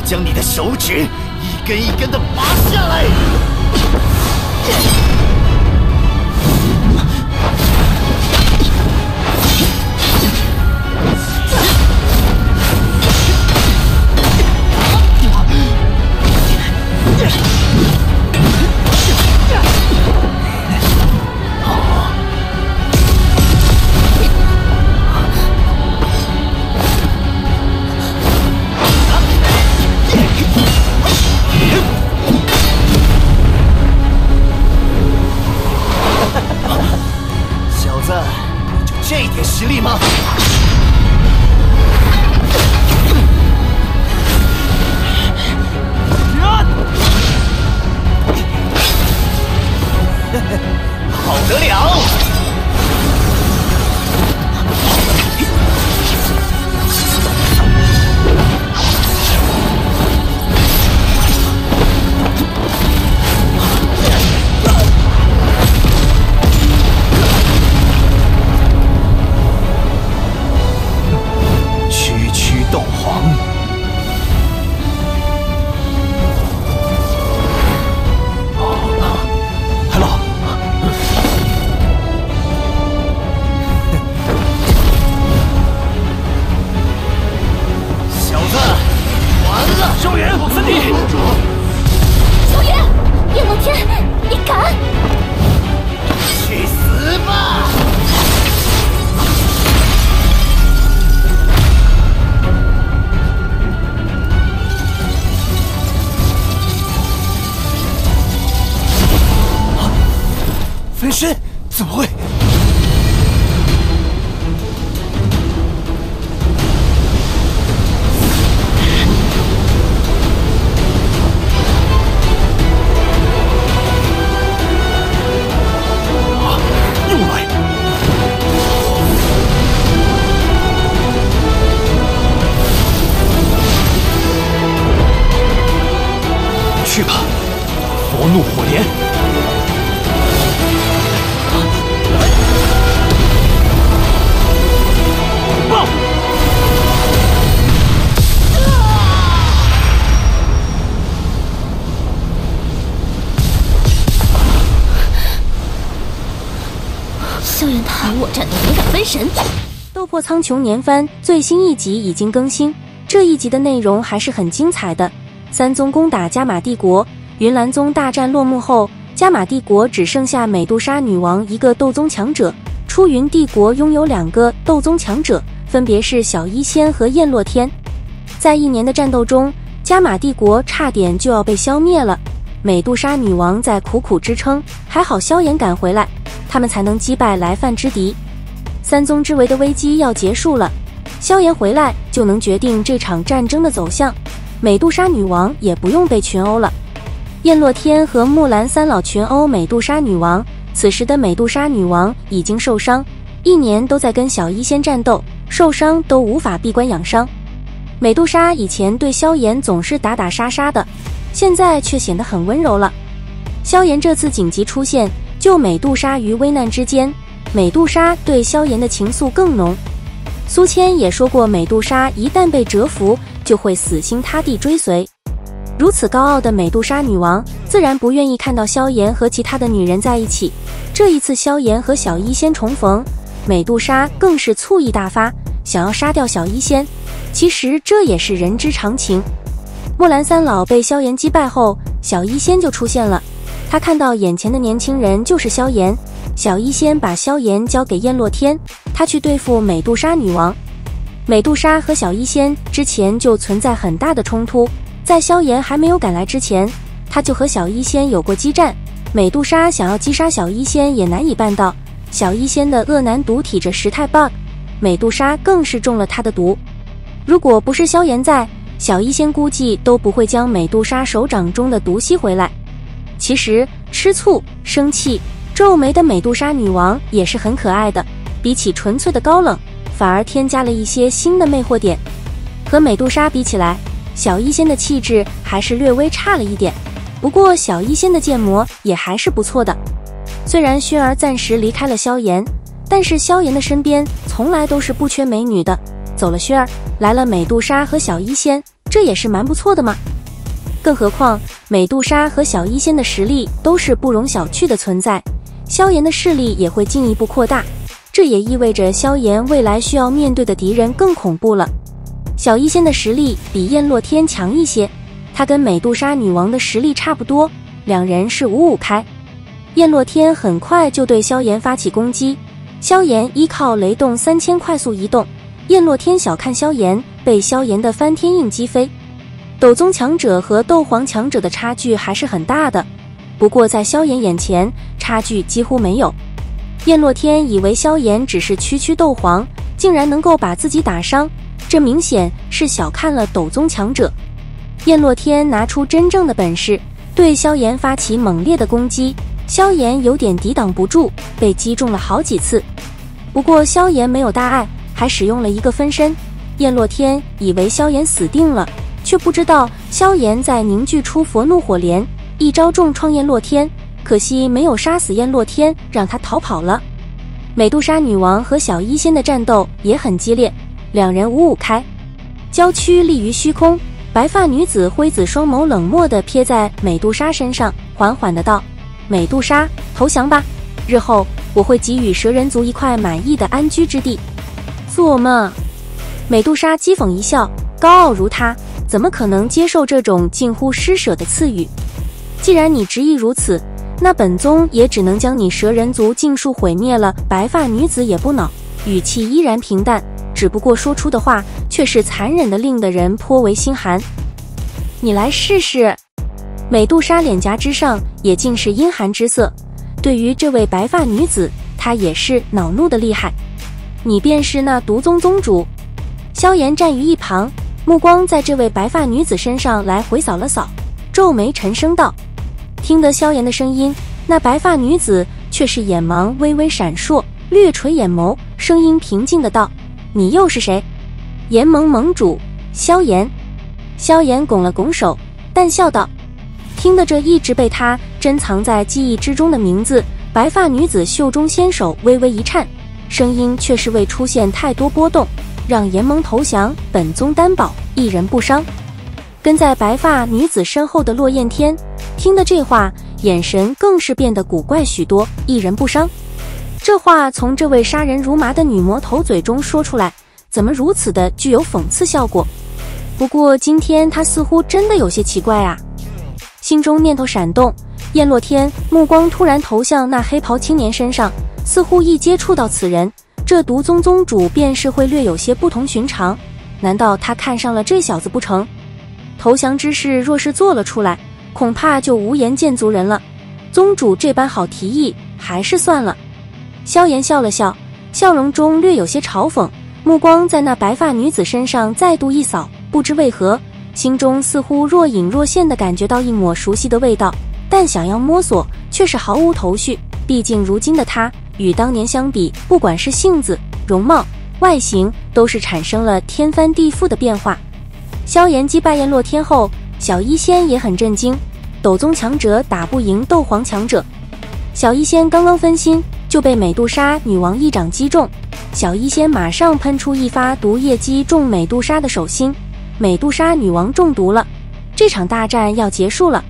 将你的手指一根一根的拔下来。这点实力吗？好得了！斗皇，海老，小子，完了！萧炎，三弟，萧炎，叶梦天，你敢？去死吧！分身？怎么会？又来！去吧，佛怒火莲！爆！萧炎他与我战斗也敢分神！斗破苍穹年番最新一集已经更新，这一集的内容还是很精彩的。三宗攻打加玛帝国，云岚宗大战落幕后，加玛帝国只剩下美杜莎女王一个斗宗强者，出云帝国拥有2个斗宗强者，分别是小医仙和焰落天。在1年的战斗中，加玛帝国差点就要被消灭了，美杜莎女王在苦苦支撑，还好萧炎赶回来，他们才能击败来犯之敌。三宗之围的危机要结束了，萧炎回来就能决定这场战争的走向，美杜莎女王也不用被群殴了。焰落天和木兰三老群殴美杜莎女王，此时的美杜莎女王已经受伤，1年都在跟小医仙战斗，受伤都无法闭关养伤。美杜莎以前对萧炎总是打打杀杀的，现在却显得很温柔了。萧炎这次紧急出现，救美杜莎于危难之间，美杜莎对萧炎的情愫更浓。苏千也说过，美杜莎一旦被折服，就会死心塌地追随。如此高傲的美杜莎女王，自然不愿意看到萧炎和其他的女人在一起。这一次萧炎和小医仙重逢，美杜莎更是醋意大发，想要杀掉小医仙。其实这也是人之常情。木兰三老被萧炎击败后，小医仙就出现了。他看到眼前的年轻人就是萧炎，小医仙把萧炎交给焰落天，他去对付美杜莎女王。美杜莎和小医仙之前就存在很大的冲突，在萧炎还没有赶来之前，他就和小医仙有过激战。美杜莎想要击杀小医仙也难以办到，小医仙的恶男毒体着时态 bug， 美杜莎更是中了他的毒。如果不是萧炎在，小医仙估计都不会将美杜莎手掌中的毒吸回来。其实吃醋、生气、皱眉的美杜莎女王也是很可爱的，比起纯粹的高冷，反而添加了一些新的魅惑点。和美杜莎比起来，小医仙的气质还是略微差了一点，不过小医仙的剑魔也还是不错的。虽然薰儿暂时离开了萧炎，但是萧炎的身边从来都是不缺美女的。走了薰儿，来了美杜莎和小医仙，这也是蛮不错的嘛。更何况美杜莎和小医仙的实力都是不容小觑的存在，萧炎的势力也会进一步扩大，这也意味着萧炎未来需要面对的敌人更恐怖了。小医仙的实力比燕洛天强一些，他跟美杜莎女王的实力差不多，两人是5-5开。燕洛天很快就对萧炎发起攻击，萧炎依靠雷动3000快速移动，燕洛天小看萧炎，被萧炎的翻天印击飞。斗宗强者和斗皇强者的差距还是很大的，不过在萧炎眼前差距几乎没有。燕洛天以为萧炎只是区斗皇，竟然能够把自己打伤，这明显是小看了斗宗强者。燕洛天拿出真正的本事，对萧炎发起猛烈的攻击，萧炎有点抵挡不住，被击中了好几次。不过萧炎没有大碍，还使用了一个分身。燕洛天以为萧炎死定了，却不知道萧炎在凝聚出佛怒火莲，一招重创燕洛天，可惜没有杀死燕洛天，让他逃跑了。美杜莎女王和小医仙的战斗也很激烈，两人5-5开。娇躯立于虚空，白发女子灰紫双眸冷漠地瞥在美杜莎身上，缓缓地道：美杜莎，投降吧，日后我会给予蛇人族一块满意的安居之地。做梦！美杜莎讥讽一笑，高傲如她，怎么可能接受这种近乎施舍的赐予？既然你执意如此，那本宗也只能将你蛇人族尽数毁灭了。白发女子也不恼，语气依然平淡，只不过说出的话却是残忍的，令的人颇为心寒。你来试试。美杜莎脸颊之上也尽是阴寒之色，对于这位白发女子，她也是恼怒的厉害。你便是那毒宗宗主？萧炎站于一旁，目光在这位白发女子身上来回扫了扫，皱眉沉声道。听得萧炎的声音，那白发女子却是眼芒微微闪烁，略垂眼眸，声音平静的道：你又是谁？炎盟盟主萧炎。萧炎拱了拱手，淡笑道。听得这一直被他珍藏在记忆之中的名字，白发女子袖中纤手微微一颤，声音却是未出现太多波动，让炎盟投降，本宗担保一人不伤。跟在白发女子身后的落雁天听得这话，眼神更是变得古怪许多，一人不伤。这话从这位杀人如麻的女魔头嘴中说出来，怎么如此的具有讽刺效果？不过今天她似乎真的有些奇怪啊。心中念头闪动，燕洛天目光突然投向那黑袍青年身上，似乎一接触到此人，这毒宗宗主便是会略有些不同寻常。难道他看上了这小子不成？投降之事若是做了出来，恐怕就无颜见族人了。宗主这般好提议，还是算了。萧炎笑了笑，笑容中略有些嘲讽，目光在那白发女子身上再度一扫，不知为何，心中似乎若隐若现地感觉到一抹熟悉的味道，但想要摸索却是毫无头绪。毕竟如今的她与当年相比，不管是性子、容貌、外形，都是产生了天翻地覆的变化。萧炎击败燕洛天后，小医仙也很震惊，斗宗强者打不赢斗皇强者。小医仙刚刚分心，就被美杜莎女王一掌击中，小医仙马上喷出一发毒液击中美杜莎的手心，美杜莎女王中毒了，这场大战要结束了。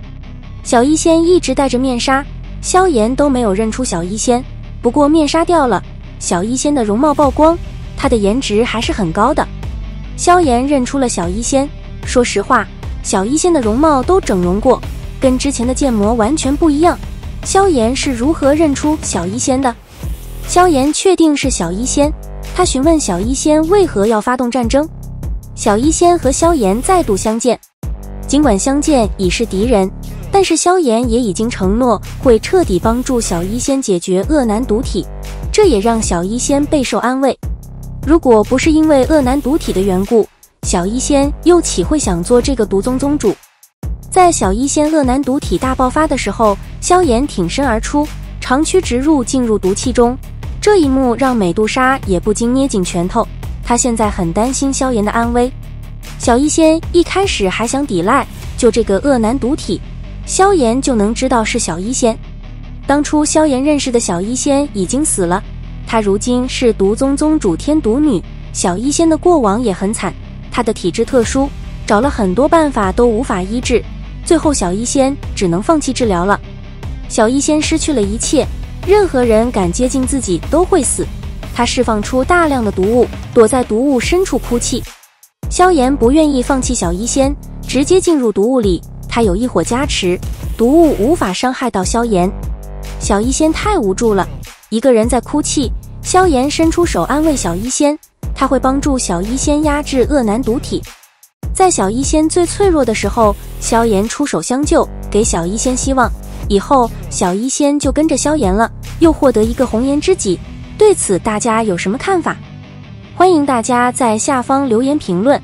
小医仙一直戴着面纱，萧炎都没有认出小医仙，不过面纱掉了，小医仙的容貌曝光，她的颜值还是很高的。萧炎认出了小医仙，说实话，小医仙的容貌都整容过，跟之前的建模完全不一样。萧炎是如何认出小医仙的？萧炎确定是小医仙，他询问小医仙为何要发动战争。小医仙和萧炎再度相见，尽管相见已是敌人，但是萧炎也已经承诺会彻底帮助小医仙解决恶男毒体，这也让小医仙备受安慰。如果不是因为恶男毒体的缘故，小医仙又岂会想做这个毒宗宗主？在小医仙恶男毒体大爆发的时候，萧炎挺身而出，长驱直入进入毒气中，这一幕让美杜莎也不禁捏紧拳头，她现在很担心萧炎的安危。小医仙一开始还想抵赖，就这个恶男毒体，萧炎就能知道是小医仙。当初萧炎认识的小医仙已经死了，她如今是毒宗宗主天毒女，小医仙的过往也很惨，她的体质特殊，找了很多办法都无法医治，最后小医仙只能放弃治疗了。小医仙失去了一切，任何人敢接近自己都会死。他释放出大量的毒物，躲在毒物深处哭泣。萧炎不愿意放弃小医仙，直接进入毒物里，他有异火加持，毒物无法伤害到萧炎。小医仙太无助了，一个人在哭泣，萧炎伸出手安慰小医仙，他会帮助小医仙压制恶男毒体。在小医仙最脆弱的时候，萧炎出手相救，给小医仙希望，以后小医仙就跟着萧炎了，又获得一个红颜知己。对此大家有什么看法？欢迎大家在下方留言评论。